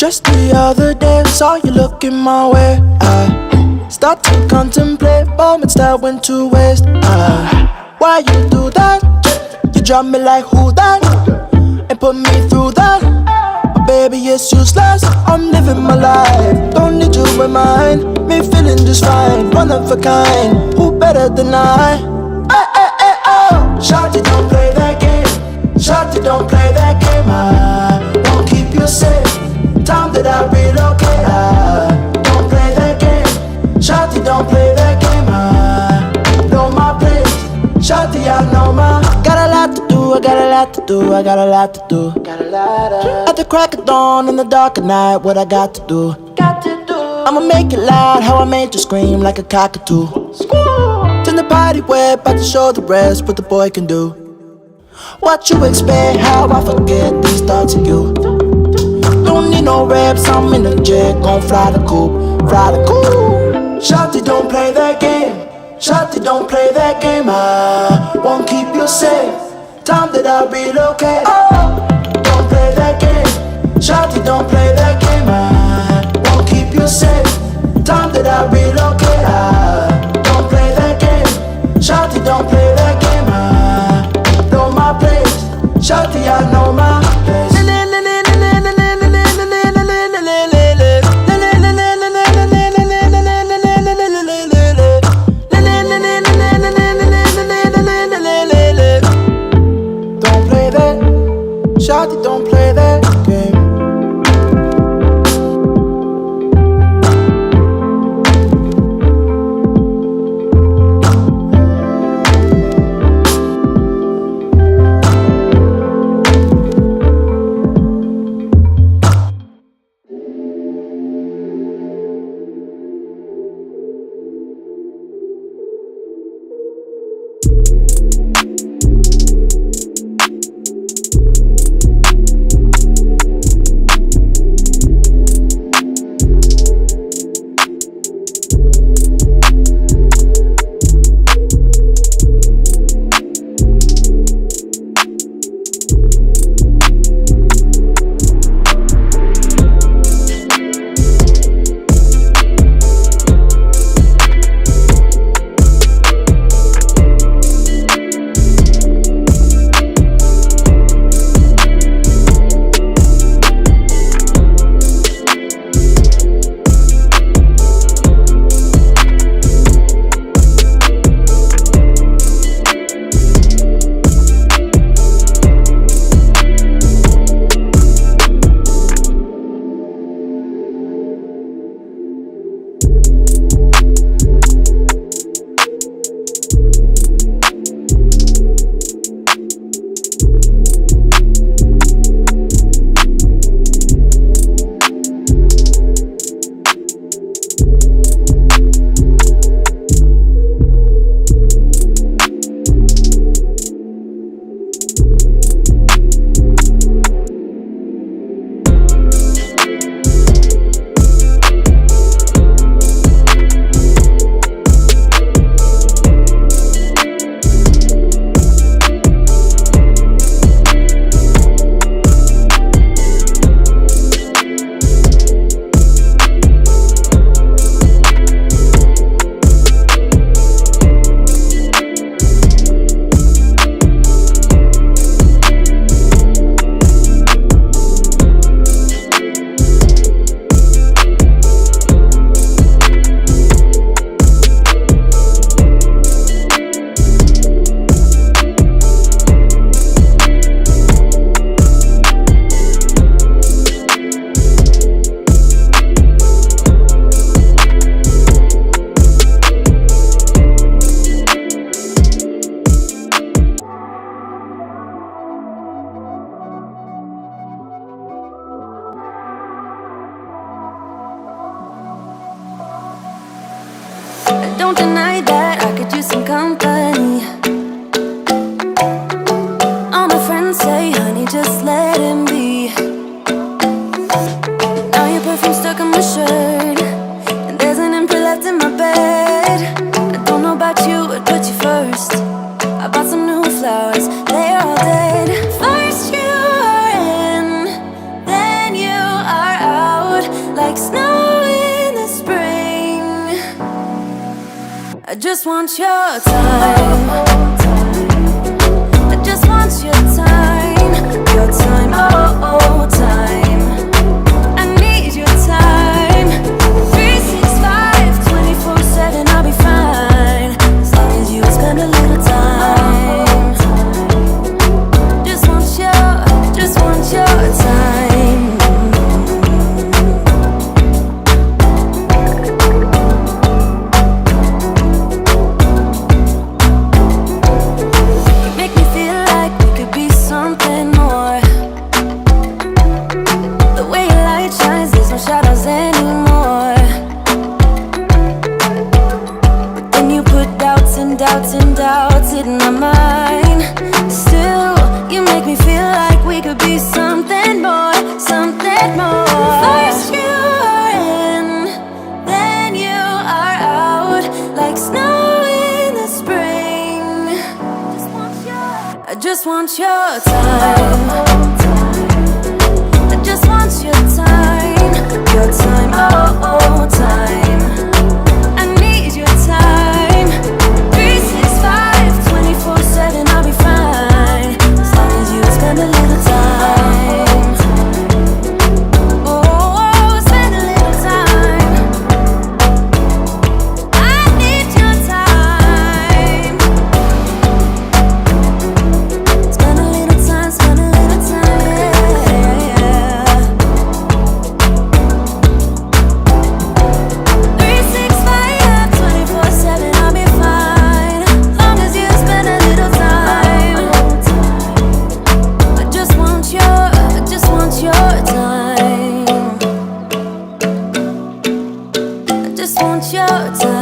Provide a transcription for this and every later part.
Just the other day, saw you looking my way. I start to contemplate moments that went to waste. Why you do that? You drop me like who that? And put me through that. But baby, it's useless. I'm living my life. Don't need you in mine. Me feeling just fine. One of a kind. Who better than I? Oh. Shawty, don't play that game. Shawty, don't play that game. I won't keep you safe. Time that I relocate. I don't play that game. Shawty, don't play that game. I know my place. Shawty, I know my. Got a lot to do, I got a lot to do, I got a lot to do. At the crack of dawn, in the dark of night, what I got to do? I'ma make it loud, how I made you scream like a cockatoo. Turn the party wet, about to show the rest what the boy can do. What you expect, how I forget these thoughts of you. Don't need no reps, I'm in the jet, gon' fly the coop, fly the coop. Shawty, don't play that game. Shawty, don't play that game. I won't keep you safe. Time that I relocate. Oh, don't play that game. Shawty, don't play that game. I won't keep you safe. Time that I relocate. I don't play that game. Shawty, don't play that game. I know my place. Shawty, I know my place. Shawty, don't play that game. Don't deny that I could use some company. All my friends say, honey, just let him be. Now your perfume stuck on my shirt, and there's an empty left in my bed. I don't know about you, I'd put you first. I bought some new flowers, they're all dead. First you are in, then you are out. I just want your time. I just want your time. Your time, oh, time. I need your time. 365, 24/7, I'll be fine. As long as you spend a little time. Just want your time. Shadows anymore. But then you put doubts and doubts and doubts in my mind. Still, you make me feel like we could be something more, something more. First you are in, then you are out, like snow in the spring. I just want your time. I just want your time. Your time, oh, time. I need your time. 365, 24/7, I'll be fine. As long as you spend a little time. Oh, spend a little time. I need your time. Spend a little time, yeah. 365, 24/7, I'll be fine. Long as you spend a little time. I just want your time. I just want your time.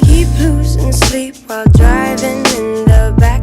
Keep losing sleep while driving in the back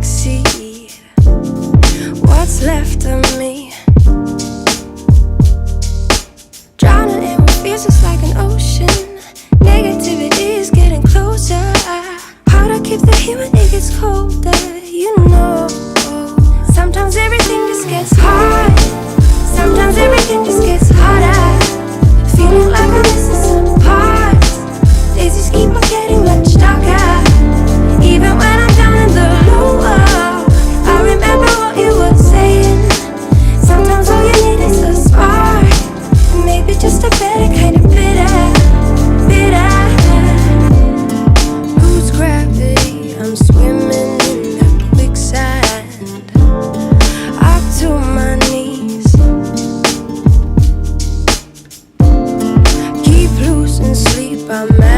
about